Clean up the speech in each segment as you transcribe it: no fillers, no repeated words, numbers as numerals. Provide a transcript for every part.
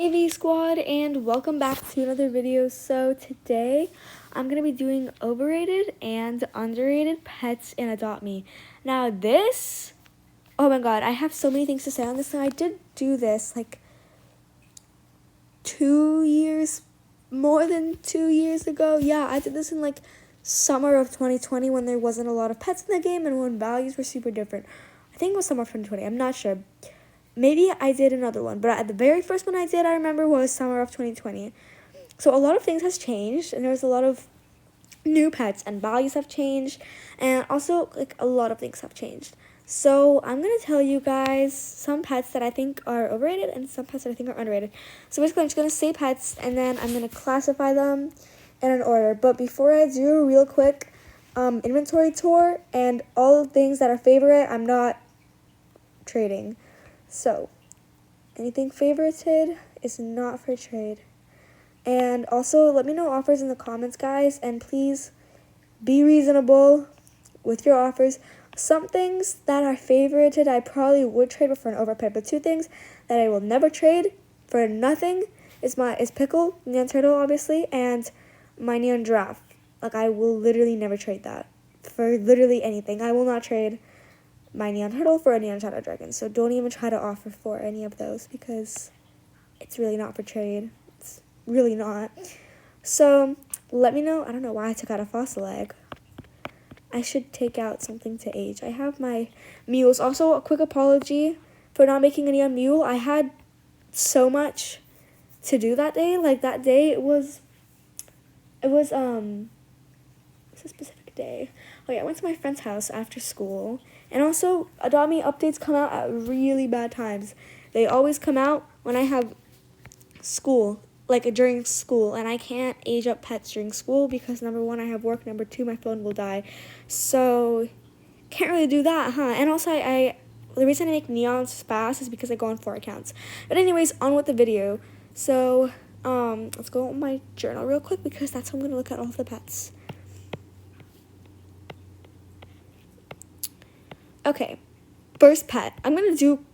Hey V Squad, and welcome back to another video. So today I'm going to be doing overrated and underrated pets in Adopt Me. Now this, oh my god, I have so many things to say on this. Now I did do this like 2 years, more than 2 years ago. Yeah, I did this in like summer of 2020 when there wasn't a lot of pets in the game and when values were super different. I think it was summer of 2020, I'm not sure. Maybe I did another one, but the very first one I did, I remember, was summer of 2020. So a lot of things has changed, and there's a lot of new pets, and values have changed, and also, like, a lot of things have changed. So I'm going to tell you guys some pets that I think are overrated and some pets that I think are underrated. So basically, I'm just going to say pets, and then I'm going to classify them in an order. But before I do, real quick, inventory tour, and all the things that are favorite, I'm not trading. So, anything favorited is not for trade. And also, let me know offers in the comments, guys. And please be reasonable with your offers. Some things that are favorited, I probably would trade for an overpay. But two things that I will never trade for nothing is Pickle, Neon Turtle, obviously, and my Neon Giraffe. Like, I will literally never trade that for literally anything. I will not trade my Neon Turtle for a Neon Shadow Dragon. So don't even try to offer for any of those because it's really not for trade. It's really not. So let me know. I don't know why I took out a fossil egg. I should take out something to age. I have my mules. Also, a quick apology for not making a Neon Mule. I had so much to do that day. Like that day it was what's a specific day? Oh yeah, I went to my friend's house after school. And also, Adopt Me updates come out at really bad times. They always come out when I have school, like during school, and I can't age up pets during school because number one, I have work, number two, my phone will die. So, can't really do that, huh? And also, the reason I make neons fast is because I go on 4 accounts. But anyways, on with the video. So, let's go on my journal real quick because that's how I'm going to look at all of the pets. Okay, first pet. I'm going to do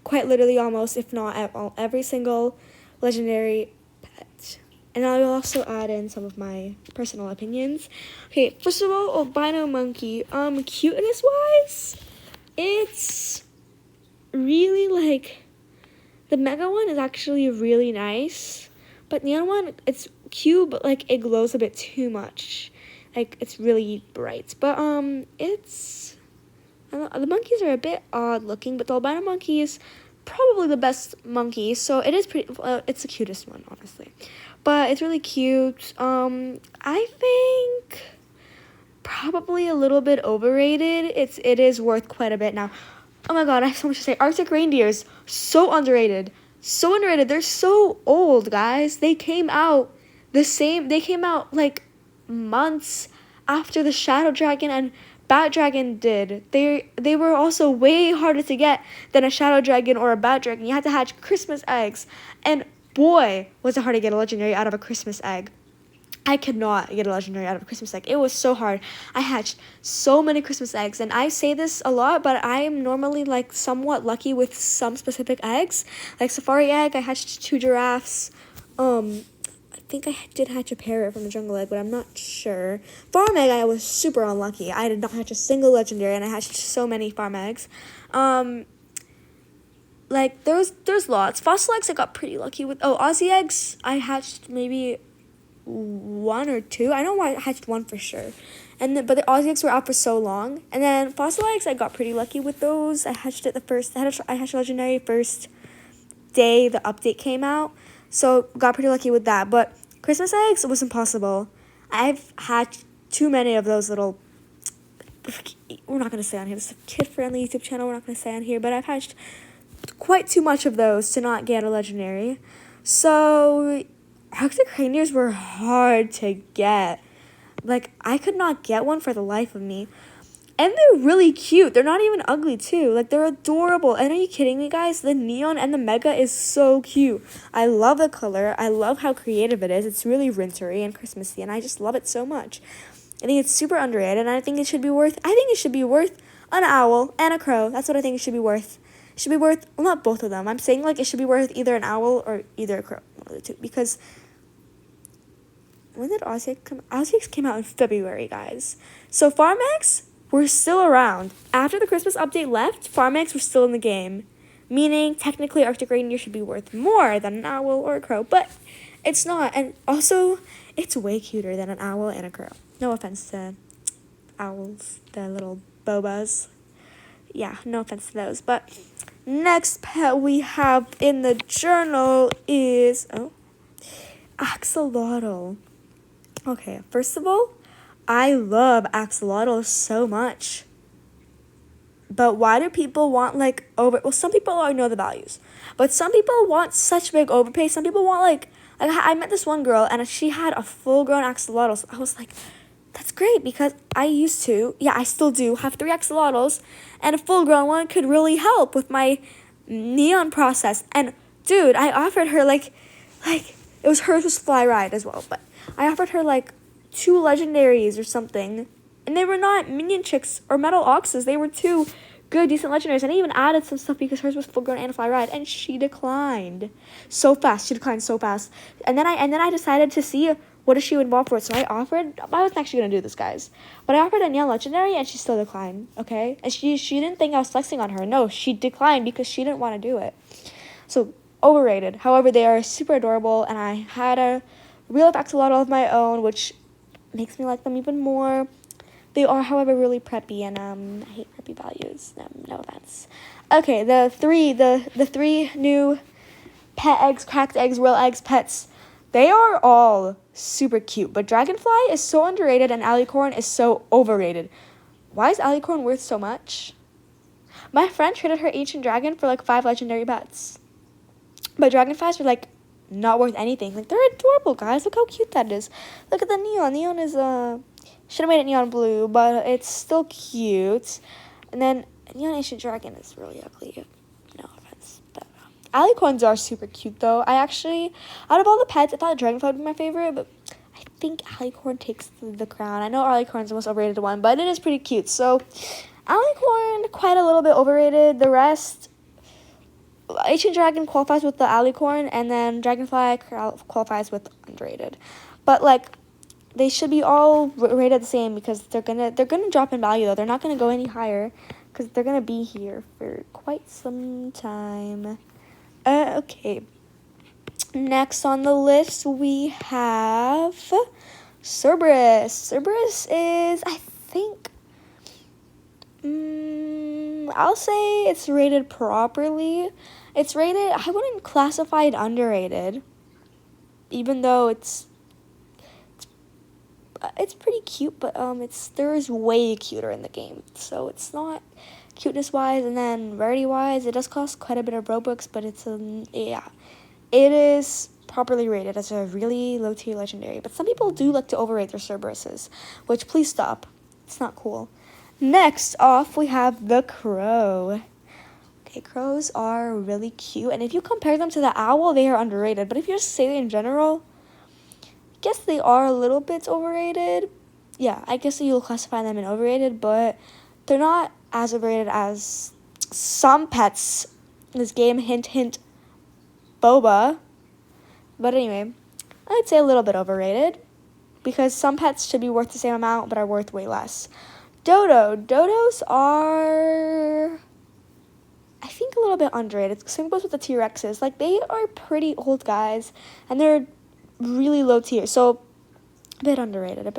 quite literally almost, if not at all, every single legendary pet. And I will also add in some of my personal opinions. Okay, first of all, albino monkey. Cuteness-wise, it's really, like, the mega one is actually really nice. But the other one, it's cute, but, like, it glows a bit too much. Like, it's really bright. But, the monkeys are a bit odd looking, but the albino monkey is probably the best monkey, so it is pretty, it's the cutest one, honestly. But it's really cute. I think probably a little bit overrated. It is worth quite a bit now. Oh my god, I have so much to say. Arctic reindeers, so underrated. So underrated. They're so old, guys. They came out like months after the Shadow Dragon and Bat Dragon did. They were also way harder to get than a Shadow Dragon or a Bat Dragon. You had to hatch Christmas eggs. And boy, was it hard to get a legendary out of a Christmas egg. I could not get a legendary out of a Christmas egg. It was so hard. I hatched so many Christmas eggs. And I say this a lot, but I am normally like somewhat lucky with some specific eggs. Like Safari egg, I hatched 2 giraffes. I think I did hatch a parrot from the jungle egg, but I'm not sure. Farm egg, I was super unlucky. I did not hatch a single legendary, and I hatched so many farm eggs. Like, there's lots. Fossil eggs, I got pretty lucky with. Oh, Aussie eggs, I hatched maybe 1 or 2. I know I hatched 1 for sure. But the Aussie eggs were out for so long. And then fossil eggs, I got pretty lucky with those. I hatched I hatched legendary first day the update came out. So, got pretty lucky with that. But Christmas eggs was impossible. I've hatched too many of those little... We're not going to say on here. This is a kid-friendly YouTube channel. We're not going to say on here. But I've hatched quite too much of those to not get a legendary. So, Arctic reindeers were hard to get. Like, I could not get one for the life of me. And they're really cute. They're not even ugly, too. Like, they're adorable. And are you kidding me, guys? The neon and the mega is so cute. I love the color. I love how creative it is. It's really wintery and Christmassy, and I just love it so much. I think it's super underrated, and I think it should be worth an owl and a crow. That's what I think it should be worth. should be worth, well, not both of them. I'm saying, like, it should be worth either an owl or either a crow. One of the two. Because when did Aussie come? Aussie came out in February, guys. So farm eggs were still around. After the Christmas update left, farm eggs were still in the game. Meaning, technically, Arctic reindeer should be worth more than an owl or a crow. But it's not. And also, it's way cuter than an owl and a crow. No offense to owls, the little bobas. Yeah, no offense to those. But next pet we have in the journal is, axolotl. Okay, first of all, I love axolotl so much. But why do people want, like, well, some people already know the values. But some people want such big overpay. Some people want, like I met this one girl, and she had a full-grown axolotl. So I was like, that's great, because I still do have 3 axolotls, and a full-grown one could really help with my neon process. And, dude, I offered her, like it was hers was fly ride as well, but I offered her, like, 2 legendaries or something, and they were not minion chicks or metal oxes. They were 2 good, decent legendaries, and I even added some stuff because hers was full-grown and fly ride, and she declined so fast. And then I decided to see what if she would involve for it. So I wasn't actually going to do this, guys, but I offered a neon legendary, and she still declined, okay? And she didn't think I was flexing on her. No, she declined because she didn't want to do it. So, overrated. However, they are super adorable, and I had a real life axolotl of my own, which makes me like them even more. They are, however, really preppy, and I hate preppy values. No offense. Okay, the three new pet eggs, cracked eggs, real eggs, pets. They are all super cute, but Dragonfly is so underrated and Alicorn is so overrated. Why is Alicorn worth so much? My friend traded her ancient dragon for like 5 legendary pets. But Dragonflies were like not worth anything. Like, they're adorable, guys. Look how cute that is. Look at the neon. Neon is should have made it neon blue, but it's still cute. And then neon ancient dragon is really ugly. No offense. But Alicorns are super cute though. I actually, out of all the pets, I thought Dragonfly would be my favorite, but I think Alicorn takes the crown. I know Alicorn's the most overrated one, but it is pretty cute. So Alicorn, quite a little bit overrated. The rest, Ancient Dragon qualifies with the Alicorn, and then Dragonfly qualifies with underrated. But like, they should be all rated the same because they're gonna drop in value though. They're not gonna go any higher because they're gonna be here for quite some time. Okay. Next on the list we have Cerberus. Cerberus is, I think, I'll say it's rated properly. It's rated, I wouldn't classify it underrated, even though it's pretty cute, but there's way cuter in the game, so it's not cuteness wise, and then rarity wise, it does cost quite a bit of Robux, but it's it is properly rated as a really low tier legendary. But some people do like to overrate their Cerberuses, which please stop. It's not cool. Next off, we have the crow. Okay, crows are really cute, and if you compare them to the owl, they are underrated. But if you just say in general, I guess they are a little bit overrated. Yeah, I guess you'll classify them in overrated, but they're not as overrated as some pets in this game. Hint, hint, boba. But anyway, I'd say a little bit overrated because some pets should be worth the same amount but are worth way less. Dodos are, I think, a little bit underrated. Same goes with the T-Rexes. Like, they are pretty old, guys, and they're really low tier, so a bit underrated.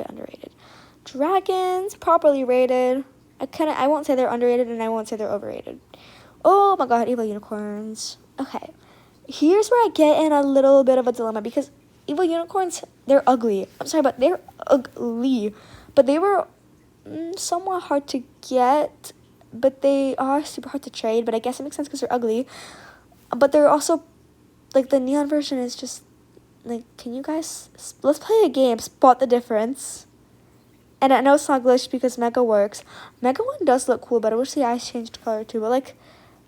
Dragons, properly rated. I won't say they're underrated, and I won't say they're overrated. Oh my god, evil unicorns. Okay, here's where I get in a little bit of a dilemma, because evil unicorns, they're ugly. I'm sorry, but they're ugly. But they were somewhat hard to get, but they are super hard to trade, but I guess it makes sense because they're ugly. But they're also, like, the neon version is just, like, can you guys, let's play a game, spot the difference. And I know it's not glitched because Mega works. Mega one does look cool, but I wish the eyes changed color too. But, like,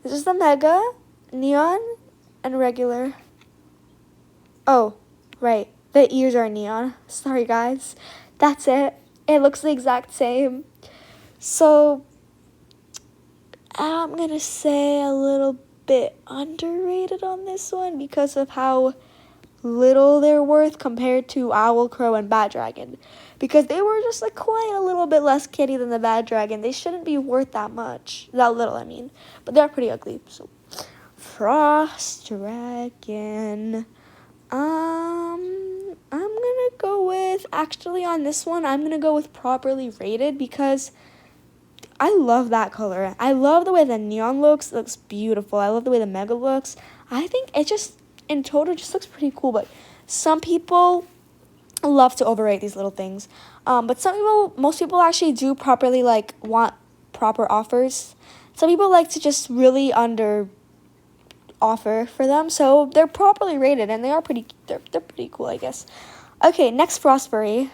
this is the Mega, neon, and regular. Oh, right, the ears are neon. Sorry, guys. That's it. It looks the exact same. So, I'm going to say a little bit underrated on this one because of how little they're worth compared to Owl, Crow, and Bad Dragon. Because they were just like quite a little bit less kitty than the Bad Dragon. They shouldn't be worth that much. That little, I mean. But they're pretty ugly. So, Frost Dragon. I'm gonna go with, actually on this one, I'm gonna go with properly rated because I love that color. I love the way the neon looks. It looks beautiful. I love the way the Mega looks. I think it just, in total, just looks pretty cool. But some people love to overrate these little things. But most people actually do properly, like, want proper offers. Some people like to just really under offer for them. So they're properly rated, and they're pretty cool, I guess. Okay, next Frostberry.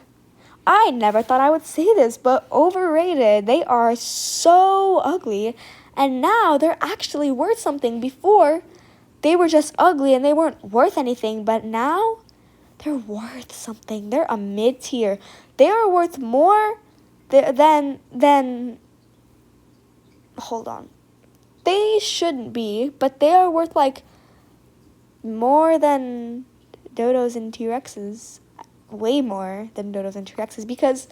I never thought I would say this, but overrated. They are so ugly, and now they're actually worth something. Before, they were just ugly and they weren't worth anything, but now they're worth something. They're a mid-tier. They are worth more than hold on. They shouldn't be, but they are worth like more than dodos and T-Rexes. Way more than dodos and T-Rexes because,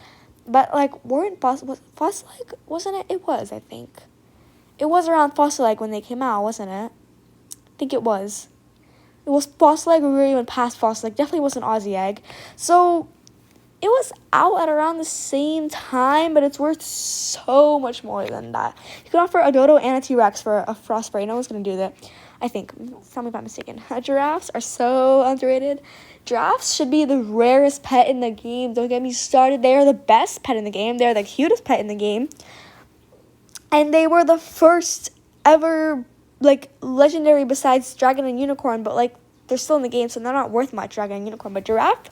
but like, weren't Fossil-like, wasn't it? It was, I think. It was around Fossil-like when they came out, wasn't it? I think it was. It was Fossil-like, or we even past Fossil-like. Definitely wasn't Aussie Egg. So, it was out at around the same time, but it's worth so much more than that. You could offer a dodo and a T-Rex for a Frostberry. No one's going to do that. I think. Tell me if I'm mistaken. Giraffes are so underrated. Giraffes should be the rarest pet in the game. Don't get me started. They are the best pet in the game. They are the cutest pet in the game. And they were the first ever, like, legendary besides Dragon and Unicorn. But, like, they're still in the game, so they're not worth much, Dragon and Unicorn. But Giraffe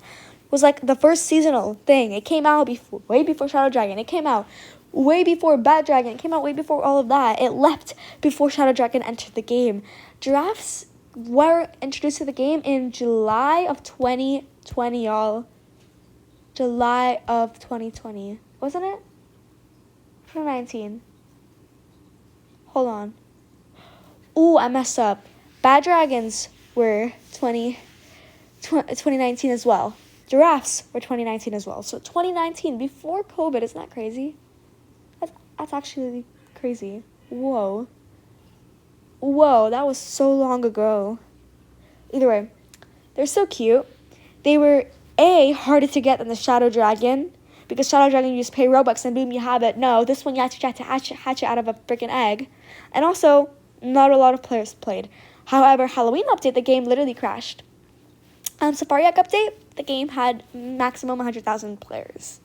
was, like, the first seasonal thing. It came out way before Shadow Dragon. It came out way before Bad Dragon. It came out way before all of that. It left before Shadow Dragon entered the game. Giraffes were introduced to the game in July of 2020, y'all. July of 2020. Wasn't it? 2019. Hold on. Ooh, I messed up. Bad Dragons were 2019 as well. Giraffes were 2019 as well. So 2019, before COVID. Isn't that crazy? That's actually crazy. Whoa, that was so long ago. Either way, they're so cute. They were, harder to get than the Shadow Dragon, because Shadow Dragon you just pay Robux and boom, you have it. No, this one you have to hatch it out of a freaking egg. And also, not a lot of players played. However, Halloween update, the game literally crashed. Safari Egg update, the game had maximum 100,000 players.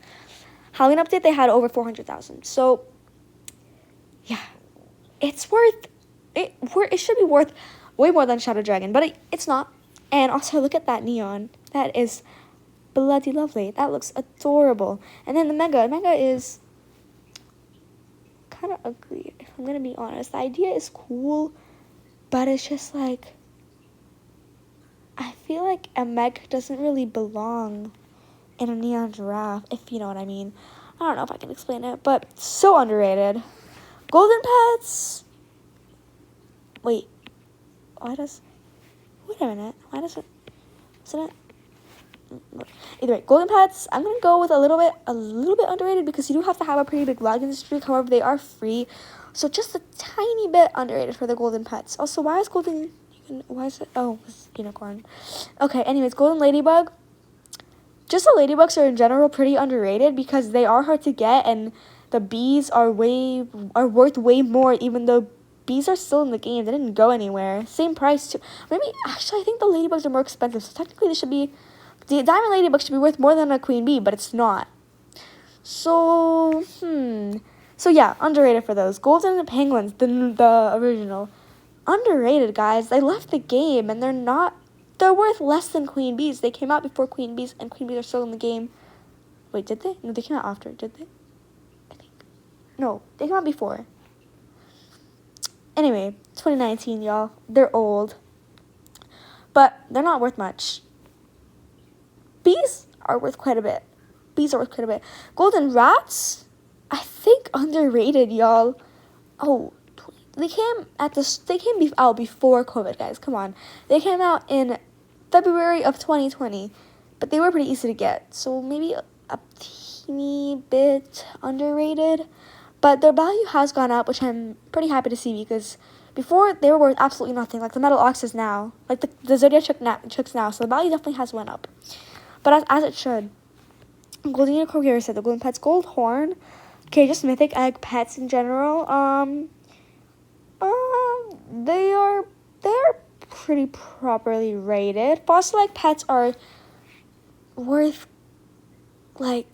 Halloween update, they had over 400,000. So, yeah, it should be worth way more than Shadow Dragon, but it's not. And also, look at that neon. That is bloody lovely. That looks adorable. And then the Mega is kind of ugly, if I'm going to be honest. The idea is cool, but it's just like, I feel like a Mega doesn't really belong in a neon giraffe, if you know what I mean. I don't know if I can explain it, but so underrated. Golden Pets. Wait a minute. Why does it? Isn't it? Either way, Golden Pets, I'm gonna go with a little bit underrated because you do have to have a pretty big login streak. However, they are free, so just a tiny bit underrated for the Golden Pets. Also, why is it? Oh, it's Unicorn. Okay. Anyways, Golden Ladybug. Just the ladybugs are in general pretty underrated because they are hard to get, and the bees are worth way more, even though bees are still in the game. They didn't go anywhere. Same price too. Maybe actually I think the ladybugs are more expensive. So technically the diamond ladybug should be worth more than a queen bee, but it's not. So So yeah, underrated for those. Golden penguins, the original. Underrated, guys. They left the game and they're worth less than queen bees. They came out before queen bees, and queen bees are still in the game. Wait, did they? No, they came out after, did they? I think. No, they came out before. Anyway, 2019, y'all. They're old. But they're not worth much. Bees are worth quite a bit. Golden rats, I think underrated, y'all. Oh, out before COVID, guys. Come on. They came out in February of 2020, but they were pretty easy to get. So maybe a teeny bit underrated, but their value has gone up, which I'm pretty happy to see because before they were worth absolutely nothing, like the metal oxes now, like the Zodiac chicks now. So the value definitely has went up, but as it should. Golden Unicorn here said the Golden Pets Gold Horn. Okay, just mythic egg pets in general. They're pretty properly rated. Fossil egg pets are worth like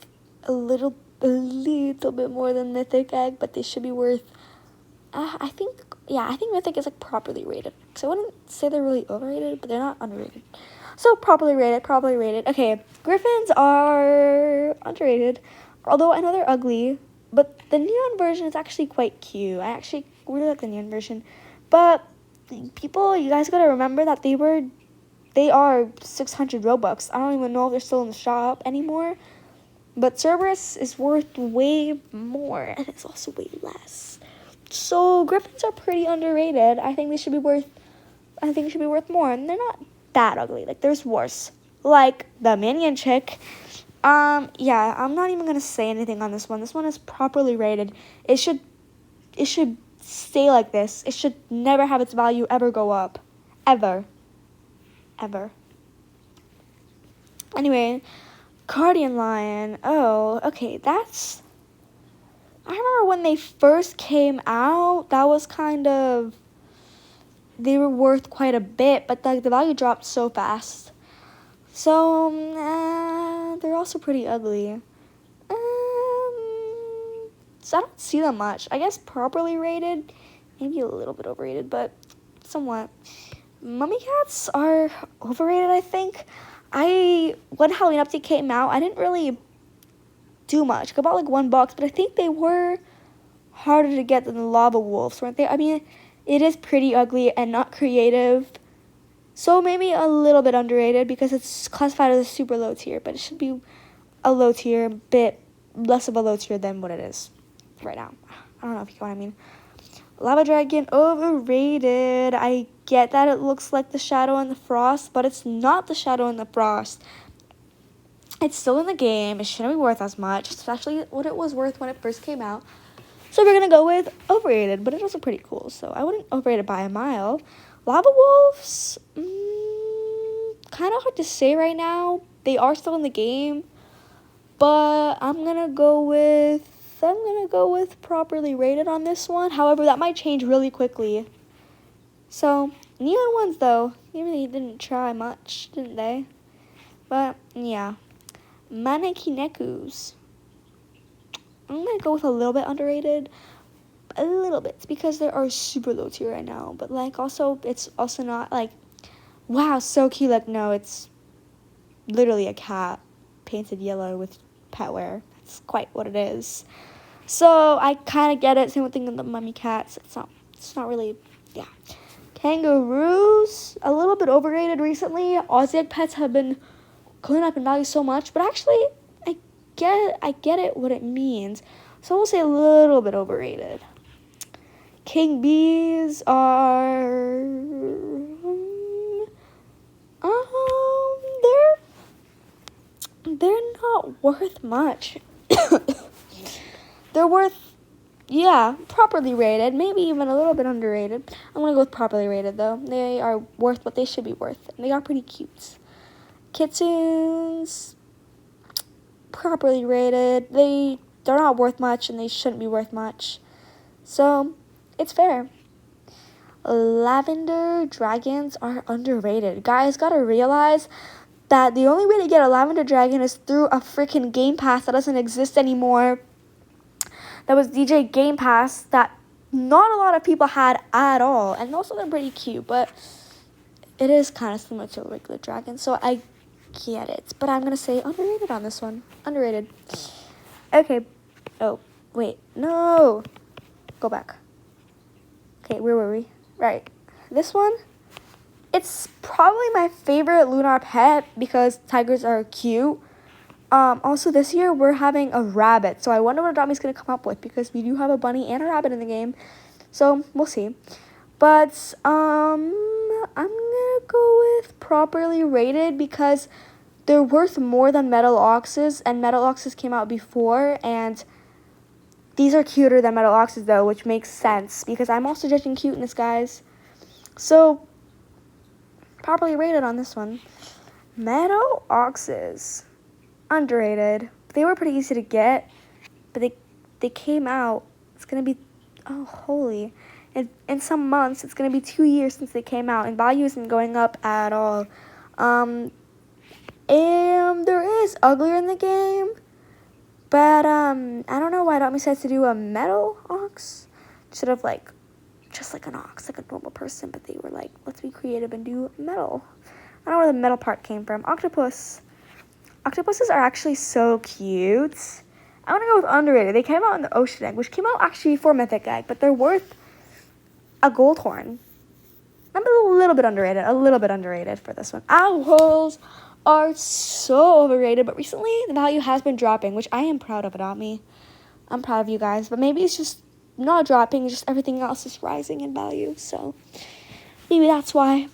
a little bit more than mythic egg, but they should be worth. I think mythic is like properly rated. So I wouldn't say they're really overrated, but they're not underrated. So properly rated. Okay, griffins are underrated, although I know they're ugly. But the neon version is actually quite cute. I actually really like the neon version. But people, you guys gotta remember that they are 600 Robux. I don't even know if they're still in the shop anymore. But Cerberus is worth way more, and it's also way less. So griffins are pretty underrated. I think they should be worth more, and they're not that ugly. Like there's worse, like the minion chick. Yeah, I'm not even gonna say anything on this one. This one is properly rated. It should stay like this. It should never have its value ever go up, ever. Anyway, Guardian Lion. Oh, okay, I remember when they first came out, that was they were worth quite a bit, but the value dropped so fast. So, they're also pretty ugly. So I don't see them much. I guess properly rated, maybe a little bit overrated, but somewhat. Mummy cats are overrated, I think. When Halloween update came out, I didn't really do much. I bought like one box, but I think they were harder to get than the lava wolves, weren't they? I mean, it is pretty ugly and not creative. So maybe a little bit underrated because it's classified as a super low tier, but it should be a low tier, bit less of a low tier than what it is right now. I don't know if you get what I mean. Lava Dragon, overrated. I get that it looks like the Shadow and the Frost, but it's not the Shadow and the Frost. It's still in the game. It shouldn't be worth as much, especially what it was worth when it first came out. So we're going to go with overrated, but it's also pretty cool. So I wouldn't overrate it by a mile. Lava Wolves, kind of hard to say right now. They are still in the game, but I'm going to go with properly rated on this one. However, that might change really quickly. So, neon ones, though, they really didn't try much, didn't they? But, yeah. Manekinekus. I'm going to go with a little bit underrated. A little bit. It's because they are super low tier right now. But, like, also, it's also not, like, wow, so cute. Like, no, it's literally a cat painted yellow with pet wear. That's quite what it is. So, I kind of get it. Same thing with the mummy cats. It's not really, yeah. Kangaroos, a little bit overrated recently. Aussie egg pets have been going up in value so much, but actually, I get it what it means. So we'll say a little bit overrated. King bees are they're not worth much. They're worth, yeah, properly rated, maybe even a little bit underrated. I'm going to go with properly rated, though. They are worth what they should be worth. And they are pretty cute. Kitsunes, properly rated. They're not worth much, and they shouldn't be worth much. So, it's fair. Lavender dragons are underrated. Guys, gotta realize that the only way to get a lavender dragon is through a freaking Game Pass that doesn't exist anymore. That was DJ Game Pass that not a lot of people had at all. And also they're pretty cute, but it is kind of similar to a regular dragon. So I get it. But I'm going to say underrated on this one. Underrated. Okay. Oh, wait. No. Go back. Okay, where were we? Right. This one. It's probably my favorite lunar pet because tigers are cute. Also, this year, we're having a rabbit. So I wonder what Adami's going to come up with because we do have a bunny and a rabbit in the game. So we'll see. But I'm gonna go with properly rated because they're worth more than Metal Oxes, and Metal Oxes came out before, and these are cuter than Metal Oxes though, which makes sense because I'm also judging cuteness, guys. So properly rated on this one. Metal Oxes, underrated. They were pretty easy to get, but they came out. It's gonna be, oh holy, in some months it's gonna be 2 years since they came out, and value isn't going up at all. And there is uglier in the game, but I don't know why Dot decides to do a metal ox instead of like just like an ox, like a normal person. But they were like, let's be creative and do metal. I don't know where the metal part came from. Octopus. Octopuses are actually so cute. I want to go with underrated. They came out in the ocean egg, which came out actually before mythic egg, but they're worth a gold horn. I'm a little bit underrated for this one. Owls are so overrated, but recently the value has been dropping, which I am proud of. About me. I'm proud of you guys, but maybe it's just not dropping, just everything else is rising in value, so maybe that's why.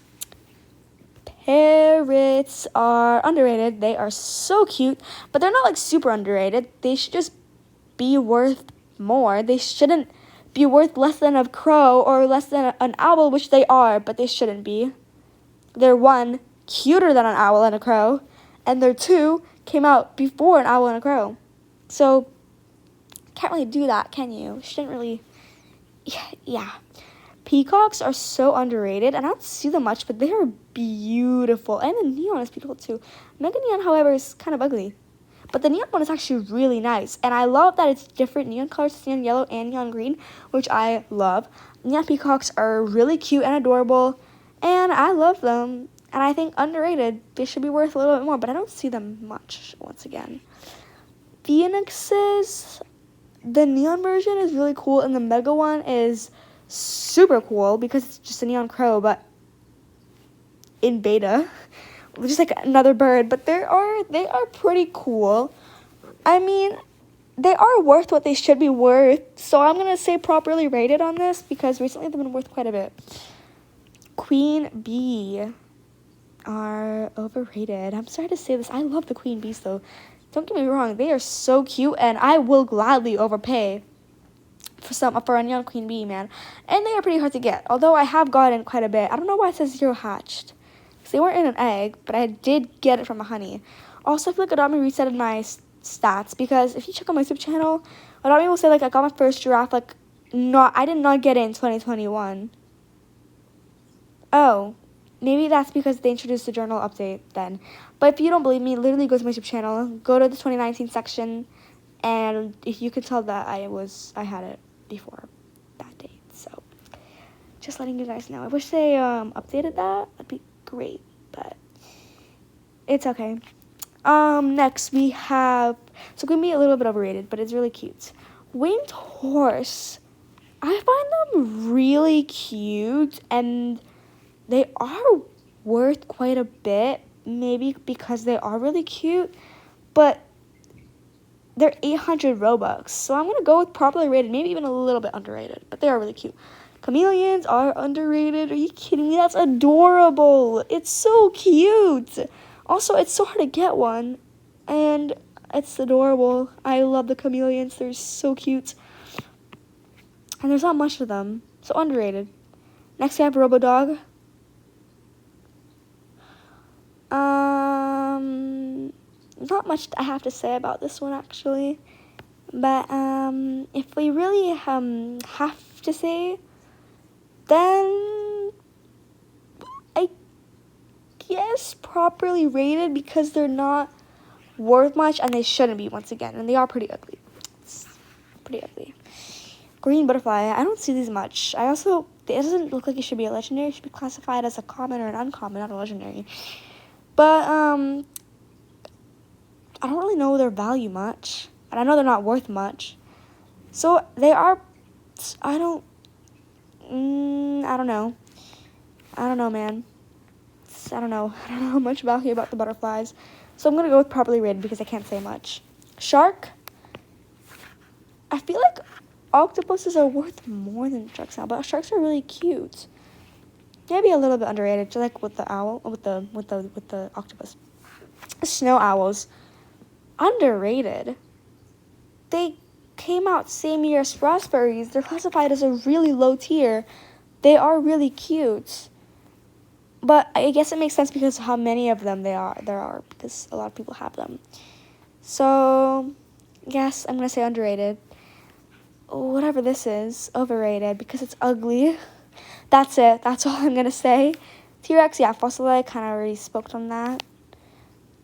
Parrots are underrated. They are so cute, but they're not like super underrated. They should just be worth more. They shouldn't be worth less than a crow or less than an owl, which they are, but they shouldn't be. They're one, cuter than an owl and a crow, and they're two, came out before an owl and a crow. So, can't really do that, can you? Shouldn't really, yeah. Peacocks are so underrated, and I don't see them much, but they are beautiful, and the neon is beautiful too. Mega Neon, however, is kind of ugly, but the neon one is actually really nice, and I love that it's different neon colors, it's neon yellow and neon green, which I love. Neon peacocks are really cute and adorable, and I love them, and I think underrated. They should be worth a little bit more, but I don't see them much, once again. Phoenixes, the neon version is really cool, and the mega one is super cool because it's just a neon crow, but in beta, just like another bird. But they are pretty cool. I mean, they are worth what they should be worth. So I'm gonna say properly rated on this because recently they've been worth quite a bit. Queen bee are overrated. I'm sorry to say this. I love the queen bees though. Don't get me wrong. They are so cute, and I will gladly overpay for a neon queen bee, man. And they are pretty hard to get, although I have gotten quite a bit. I don't know why it says 0 hatched, because they weren't in an egg, but I did get it from a honey. Also, I feel like Adopt Me resetted my stats, because if you check on my YouTube channel, Adopt Me will say, like, I got my first giraffe, like, I did not get it in 2021. Oh, maybe that's because they introduced the journal update then. But if you don't believe me, literally go to my YouTube channel, go to the 2019 section, and if you could tell that I had it before that date. So just letting you guys know. I wish they updated that. That'd be great, but it's okay. Next we have, so it can be a little bit overrated, but it's really cute. Winged horse. I find them really cute, and they are worth quite a bit, maybe because they are really cute, but they're 800 Robux, so I'm going to go with properly rated, maybe even a little bit underrated, but they are really cute. Chameleons are underrated. Are you kidding me? That's adorable. It's so cute. Also, it's so hard to get one, and it's adorable. I love the chameleons. They're so cute, and there's not much of them, so underrated. Next, we have Robodog. Not much I have to say about this one, actually. But, if we really, have to say, then I guess properly rated because they're not worth much and they shouldn't be, once again. And they are pretty ugly. It's pretty ugly. Green butterfly. I don't see these much. It doesn't look like it should be a legendary. It should be classified as a common or an uncommon, not a legendary. But, I don't really know their value much, and I know they're not worth much. So they are, I don't know. I don't know, man. I don't know much value about the butterflies. So I'm going to go with properly rated because I can't say much. Shark. I feel like octopuses are worth more than sharks now, but sharks are really cute. Maybe a little bit underrated, just like with the owl, with the octopus. Snow owls, underrated. They came out same year as raspberries. They're classified as a really low tier. They are really cute. But I guess it makes sense because of how many of them there are, because a lot of people have them. So, yes, I'm going to say underrated. Whatever this is, overrated, because it's ugly. That's it. That's all I'm going to say. T-Rex, yeah, fossilized, kind of already spoke on that.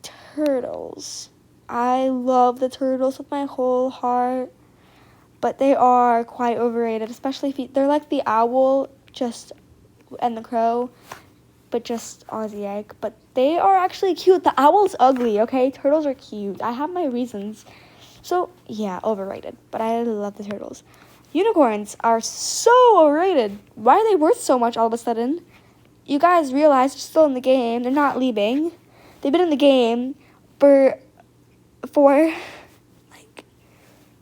Turtles. I love the turtles with my whole heart, but they are quite overrated, especially if they're like the owl and the crow, but just Aussie egg. But they are actually cute. The owl's ugly, okay? Turtles are cute. I have my reasons. So, yeah, overrated. But I love the turtles. Unicorns are so overrated. Why are they worth so much all of a sudden? You guys realize they're still in the game. They're not leaving. They've been in the game for like,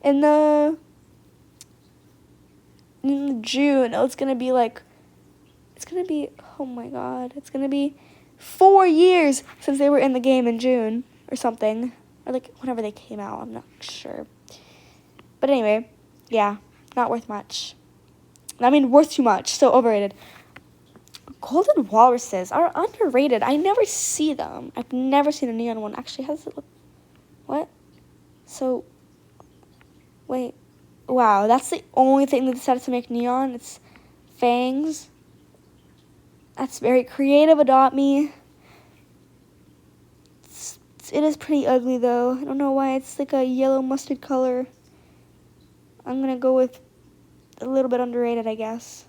in June. Oh, it's going to be, oh my god. It's going to be 4 years since they were in the game in June or something. Or like whenever they came out, I'm not sure. But anyway, yeah, not worth much. I mean, worth too much, so overrated. Golden walruses are underrated. I never see them. I've never seen a neon one. Actually, how does it look? What? So, wait. Wow, that's the only thing they decided to make neon. It's fangs. That's very creative, adopt me. It is pretty ugly, though. I don't know why. It's like a yellow mustard color. I'm going to go with a little bit underrated, I guess.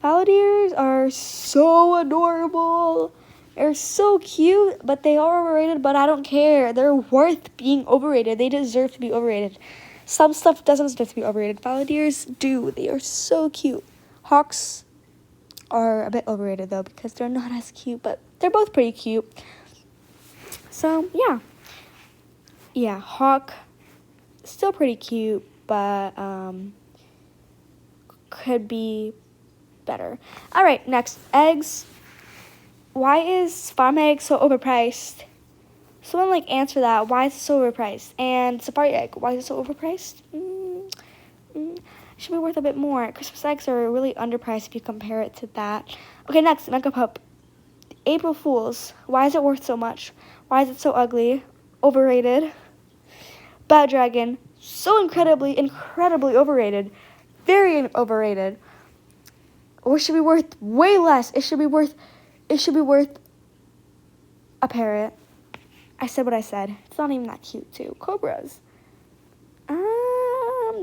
Balladeers are so adorable. They're so cute, but they are overrated, but I don't care. They're worth being overrated. They deserve to be overrated. Some stuff doesn't deserve to be overrated. Balladeers do. They are so cute. Hawks are a bit overrated, though, because they're not as cute, but they're both pretty cute. So, yeah. Yeah, hawk, still pretty cute, but could be better. All right, next, eggs. Why is farm egg so overpriced? Someone answer that. Why is it so overpriced? And safari egg, why is it so overpriced? Should be worth a bit more. Christmas eggs are really underpriced if you compare it to that. Okay, next, Mega Pup. April Fools. Why is it worth so much? Why is it so ugly? Overrated. Bad Dragon. So incredibly overrated. Very overrated. Or should be worth way less. It should be worth a parrot. I said what I said. It's not even that cute too. Cobras.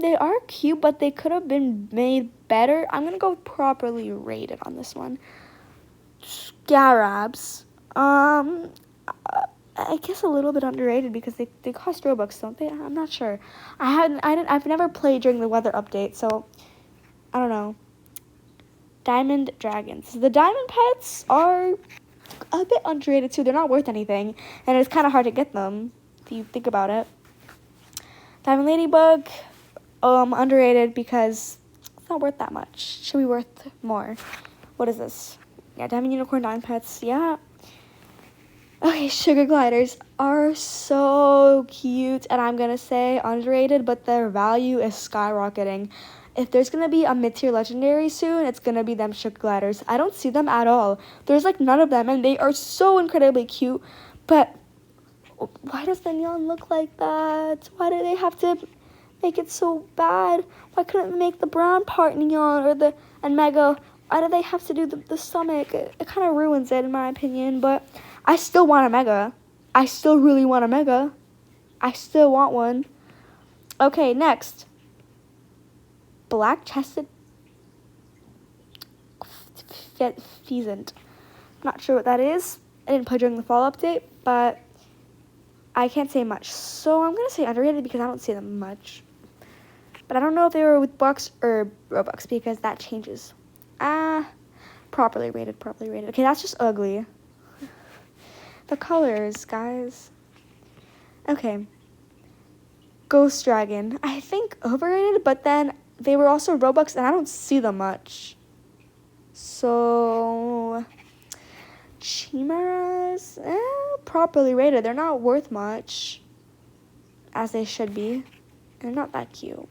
They are cute, but they could have been made better. I'm gonna go properly rated on this one. Scarabs. I guess a little bit underrated because they cost Robux, don't they? I'm not sure. I've never played during the weather update, so I don't know. Diamond dragons. The diamond pets are a bit underrated too. They're not worth anything, and it's kind of hard to get them if you think about it. Diamond ladybug, underrated because it's not worth that much. Should be worth more. What is this? Yeah, diamond unicorn, diamond pets. Yeah. Okay, sugar gliders are so cute, and I'm gonna say underrated, but their value is skyrocketing. If there's gonna be a mid-tier legendary soon, it's gonna be them sugar gliders. I don't see them at all. There's none of them, and they are so incredibly cute, but why does the neon look like that? Why do they have to make it so bad? Why couldn't they make the brown part neon and mega? Why do they have to do the stomach? It kind of ruins it in my opinion, but I still want a mega. I still really want a mega. I still want one. Okay, next. Black-chested pheasant. Not sure what that is. I didn't play during the fall update, but I can't say much. So I'm going to say underrated because I don't see them much. But I don't know if they were with Bucks or Robux because that changes. Properly rated. Okay, that's just ugly. The colors, guys. Okay. Ghost Dragon. I think overrated, but then they were also Robux, and I don't see them much. So, Chimeras, properly rated. They're not worth much, as they should be. They're not that cute.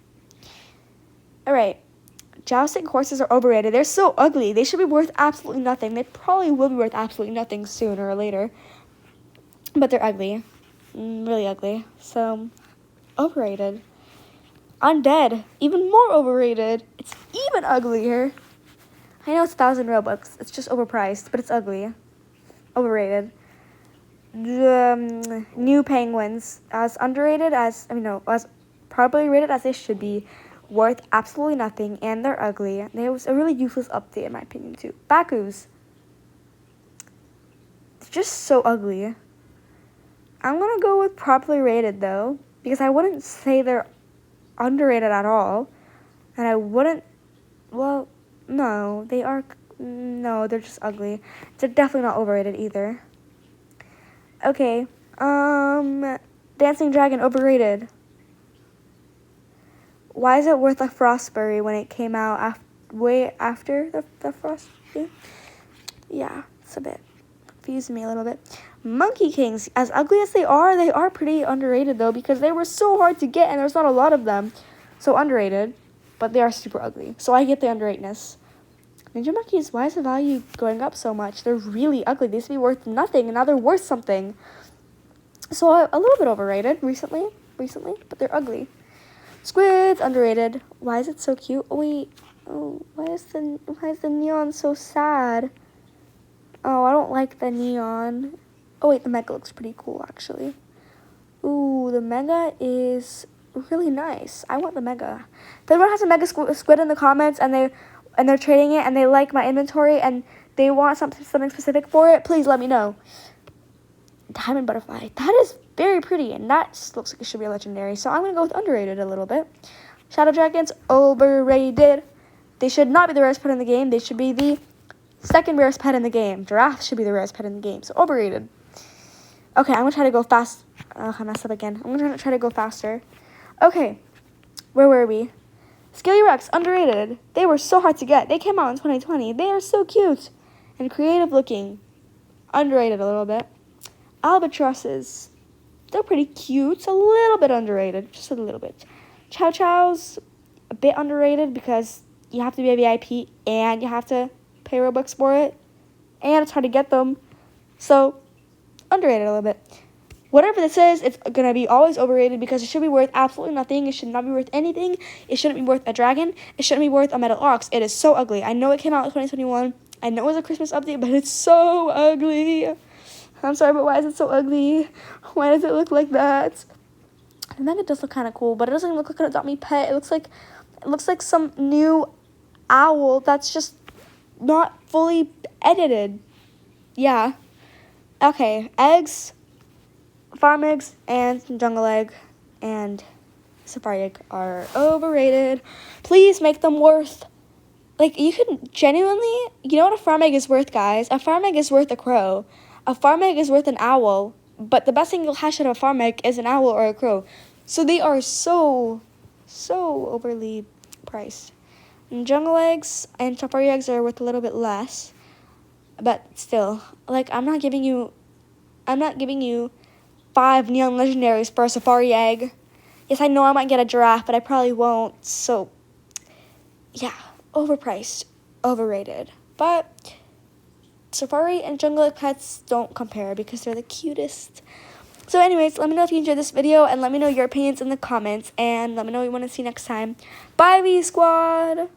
Alright, jousting horses are overrated. They're so ugly. They should be worth absolutely nothing. They probably will be worth absolutely nothing sooner or later. But they're ugly. Really ugly. So, overrated. Undead, even more overrated. It's even uglier. I know it's 1,000 Robux. It's just overpriced, but it's ugly. Overrated. The new penguins, as properly rated as they should be, worth absolutely nothing, and they're ugly. There was a really useless update, in my opinion, too. Bakus. It's just so ugly. I'm gonna go with properly rated, though, because I wouldn't say they're underrated at all, and I wouldn't, well, no, they're just ugly. They're definitely not overrated either. Okay, Dancing Dragon, overrated. Why is it worth a Frostberry when it came out way after the Frost? Yeah, it's a bit confusing me a little bit. Monkey Kings, as ugly as they are pretty underrated, though, because they were so hard to get, and there's not a lot of them. So underrated, but they are super ugly. So I get the underratedness. Ninja Monkeys, why is the value going up so much? They're really ugly. They used to be worth nothing, and now they're worth something. So a little bit overrated recently, but they're ugly. Squids, underrated. Why is it so cute? Oh, wait. Oh, why is the neon so sad? Oh, I don't like the neon. Oh, wait, the mega looks pretty cool, actually. Ooh, the mega is really nice. I want the mega. If anyone has a mega squid in the comments, and they're trading it, and they like my inventory, and they want something specific for it, please let me know. Diamond Butterfly. That is very pretty, and that just looks like it should be a legendary. So I'm going to go with underrated a little bit. Shadow Dragons, overrated. They should not be the rarest pet in the game. They should be the second rarest pet in the game. Giraffe should be the rarest pet in the game. So overrated. Okay, I'm going to try to go fast. I messed up again. I'm going to try to go faster. Okay, where were we? Skilly Rex, underrated. They were so hard to get. They came out in 2020. They are so cute and creative looking. Underrated a little bit. Albatrosses, they're pretty cute. A little bit underrated, just a little bit. Chow Chows, a bit underrated because you have to be a VIP and you have to pay Robux for it, and it's hard to get them. So underrated a little bit. Whatever this is, it's gonna be always overrated because it should be worth absolutely nothing. It should not be worth anything. It shouldn't be worth a dragon. It shouldn't be worth a metal ox. It is so ugly. I know it came out in 2021. I know it was a Christmas update, but it's so ugly. I'm sorry, but why is it so ugly? Why does it look like that? The mega does look kind of cool, but it doesn't even look like an Adopt Me pet. It looks like some new owl that's just not fully edited. Yeah. Okay, eggs, farm eggs, and jungle egg, and safari egg are overrated. Please make them worth. Like, you could genuinely, you know what a farm egg is worth, guys? A farm egg is worth a crow. A farm egg is worth an owl, but the best thing you'll hatch out of a farm egg is an owl or a crow. So they are so overly priced. And jungle eggs and safari eggs are worth a little bit less, but still, like, I'm not giving you 5 neon legendaries for a safari egg. Yes, I know I might get a giraffe, but I probably won't. So, yeah, overpriced, overrated, but safari and jungle pets don't compare because they're the cutest. So anyways, let me know if you enjoyed this video, and let me know your opinions in the comments, and let me know what you want to see next time. Bye, V Squad!